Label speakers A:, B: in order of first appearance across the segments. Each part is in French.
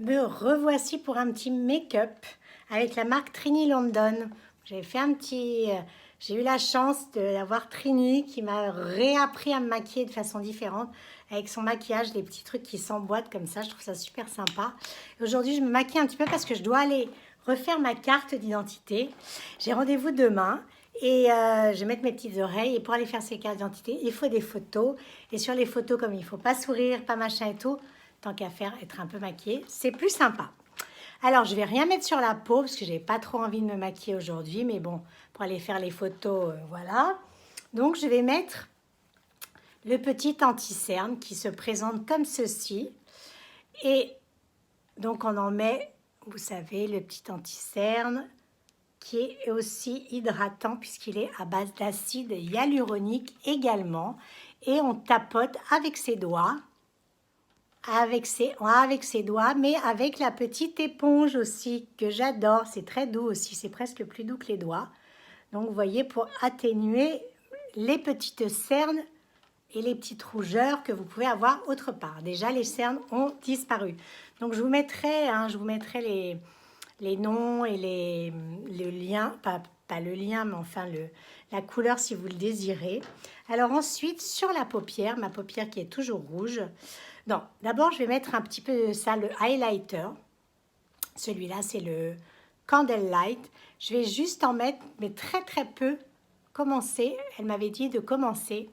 A: Me revoici pour un petit make-up avec la marque Trini London. J'avais fait un petit... j'ai eu la chance d'avoir Trini qui m'a réappris à me maquiller de façon différente avec son maquillage, les petits trucs qui s'emboîtent comme ça. Je trouve ça super sympa. Aujourd'hui, je me maquille un petit peu parce que je dois aller refaire ma carte d'identité. J'ai rendez-vous demain. Et je vais mettre mes petites oreilles. Et pour aller faire ces cartes d'identité, il faut des photos. Et sur les photos, comme il ne faut pas sourire, pas machin et tout, tant qu'à faire, être un peu maquillée, c'est plus sympa. Alors, je vais rien mettre sur la peau parce que j'ai pas trop envie de me maquiller aujourd'hui. Mais bon, pour aller faire les photos, voilà. Donc, je vais mettre le petit anti-cerne qui se présente comme ceci. Et donc, on en met, vous savez, le petit anti-cerne qui est aussi hydratant puisqu'il est à base d'acide hyaluronique également. Et on tapote avec ses doigts. Avec ses doigts, mais avec la petite éponge aussi, que j'adore. C'est très doux aussi, c'est presque plus doux que les doigts. Donc, vous voyez, pour atténuer les petites cernes et les petites rougeurs que vous pouvez avoir autre part. Déjà, les cernes ont disparu. Donc, je vous mettrai les noms et le lien, pas le lien, mais enfin la couleur si vous le désirez. Alors ensuite, sur la paupière, ma paupière qui est toujours rouge, non, d'abord je vais mettre un petit peu de ça, le highlighter. Celui-là, c'est le Candlelight. Je vais juste en mettre, mais très très peu, commencer. Elle m'avait dit de commencer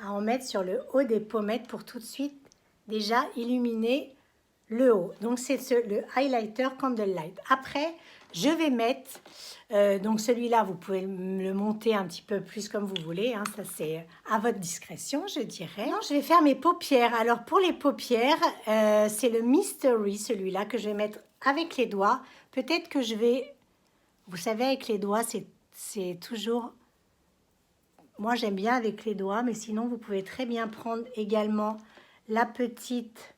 A: à en mettre sur le haut des pommettes pour tout de suite déjà illuminer le haut. Donc, c'est le highlighter Candlelight. Après, je vais mettre, donc celui-là, vous pouvez le monter un petit peu plus comme vous voulez. Hein, ça, c'est à votre discrétion, je dirais. Non, je vais faire mes paupières. Alors, pour les paupières, c'est le Mystery, celui-là, que je vais mettre avec les doigts. Peut-être que je vais... Vous savez, avec les doigts, c'est toujours... Moi, j'aime bien avec les doigts, mais sinon, vous pouvez très bien prendre également la petite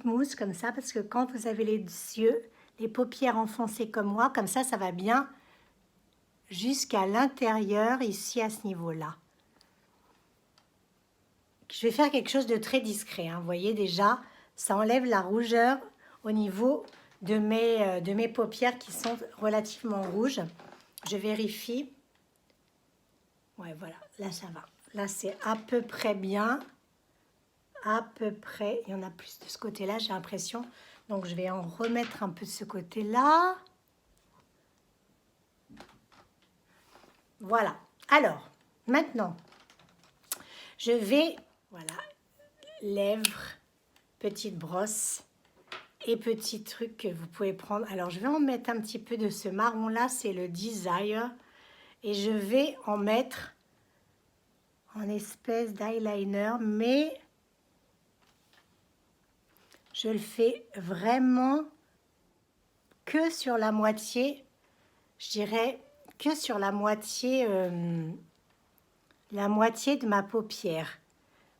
A: mousse comme ça, parce que quand vous avez les yeux, les paupières enfoncées comme moi, comme ça va bien jusqu'à l'intérieur, ici à ce niveau-là. Je vais faire quelque chose de très discret, hein. Vous voyez déjà, ça enlève la rougeur au niveau de mes paupières qui sont relativement rouges. Je vérifie. Ouais, voilà, là ça va. Là, c'est à peu près bien. À peu près, il y en a plus de ce côté-là, j'ai l'impression. Donc, je vais en remettre un peu de ce côté-là. Voilà. Alors, maintenant, je vais, voilà, lèvres, petite brosse et petit truc que vous pouvez prendre. Alors, je vais en mettre un petit peu de ce marron-là, c'est le Desire. Et je vais en mettre en espèce d'eyeliner, mais... je le fais vraiment que sur la moitié, je dirais que sur la moitié de ma paupière.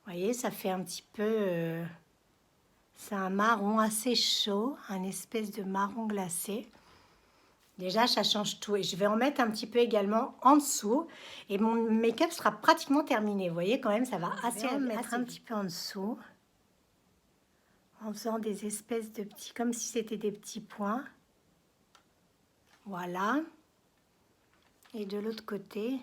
A: Vous voyez, ça fait un petit peu... c'est un marron assez chaud, un espèce de marron glacé. Déjà, ça change tout. Et je vais en mettre un petit peu également en dessous. Et mon make-up sera pratiquement terminé. Vous voyez, quand même, ça va assez mettre un petit peu en dessous. En faisant des espèces de petits, comme si c'était des petits points. Voilà. Et de l'autre côté.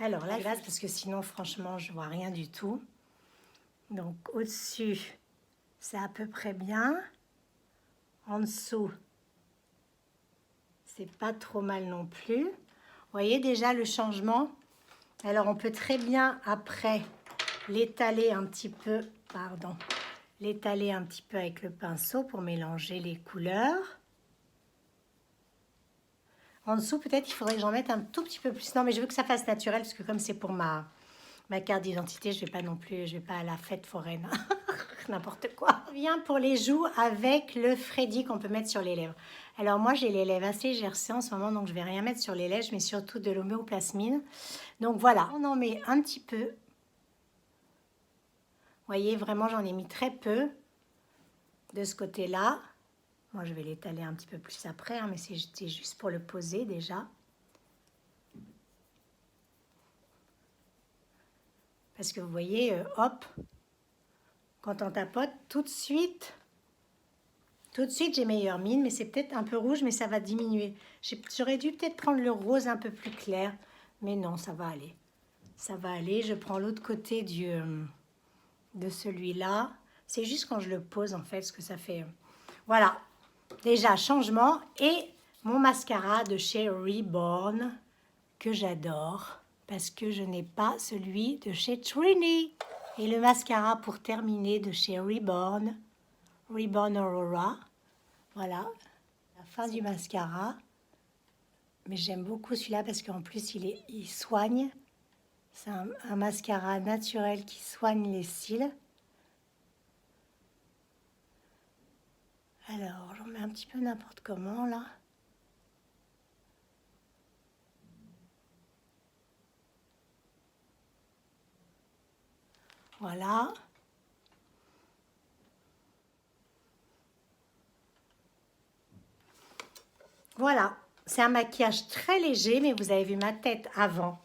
A: Alors là, glace, parce que sinon, franchement, je vois rien du tout. Donc, au-dessus, c'est à peu près bien. En dessous, c'est pas trop mal non plus. Vous voyez déjà le changement? Alors, on peut très bien, après, l'étaler un petit peu, pardon, l'étaler un petit peu avec le pinceau pour mélanger les couleurs. En dessous, peut-être il faudrait que j'en mette un tout petit peu plus. Non, mais je veux que ça fasse naturel, parce que comme c'est pour ma carte d'identité, je vais pas non plus, je vais pas à la fête foraine. N'importe quoi. On vient pour les joues avec le Freddy qu'on peut mettre sur les lèvres. Alors moi, j'ai les lèvres assez gercées en ce moment, donc je vais rien mettre sur les lèvres, mais surtout de l'homéoplasmine. Donc voilà, on en met un petit peu. Vous voyez, vraiment, j'en ai mis très peu de ce côté-là. Moi, je vais l'étaler un petit peu plus après, hein, mais c'est juste pour le poser déjà. Parce que vous voyez, hop, quand on tapote, tout de suite, j'ai meilleure mine, mais c'est peut-être un peu rouge, mais ça va diminuer. J'aurais dû peut-être prendre le rose un peu plus clair, mais non, ça va aller. Ça va aller, je prends l'autre côté de celui-là. C'est juste quand je le pose, en fait, ce que ça fait. Voilà, déjà, changement. Et mon mascara de chez Reborn, que j'adore, parce que je n'ai pas celui de chez Trini. Et le mascara pour terminer de chez Reborn, Reborn Aurora. Voilà, la fin du mascara. Mais j'aime beaucoup celui-là parce qu'en plus, il soigne. C'est un mascara naturel qui soigne les cils. Alors, j'en mets un petit peu n'importe comment, là. Voilà. Voilà. C'est un maquillage très léger, mais vous avez vu ma tête avant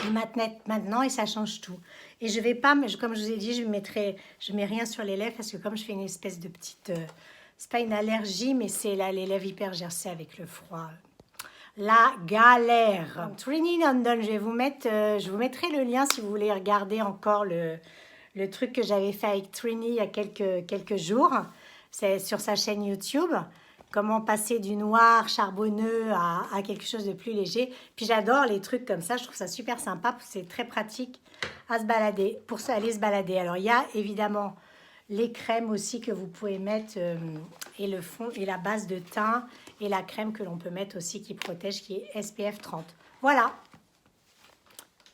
A: et ma tête maintenant, et ça change tout. Et je vais pas, comme je vous ai dit, je mets rien sur les lèvres parce que comme je fais une espèce de petite, c'est pas une allergie, mais c'est là les lèvres hyper gercées avec le froid. La galère. Trini London, je vous mettrai le lien si vous voulez regarder encore le truc que j'avais fait avec Trini il y a quelques jours. C'est sur sa chaîne YouTube. Comment passer du noir charbonneux à quelque chose de plus léger. Puis j'adore les trucs comme ça, je trouve ça super sympa. C'est très pratique à se balader, pour aller se balader. Alors il y a évidemment les crèmes aussi que vous pouvez mettre et le fond et la base de teint et la crème que l'on peut mettre aussi qui protège, qui est SPF 30. Voilà,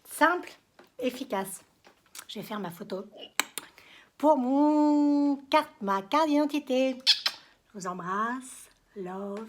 A: simple, efficace. Je vais faire ma photo pour ma carte d'identité. Je vous embrasse. Love.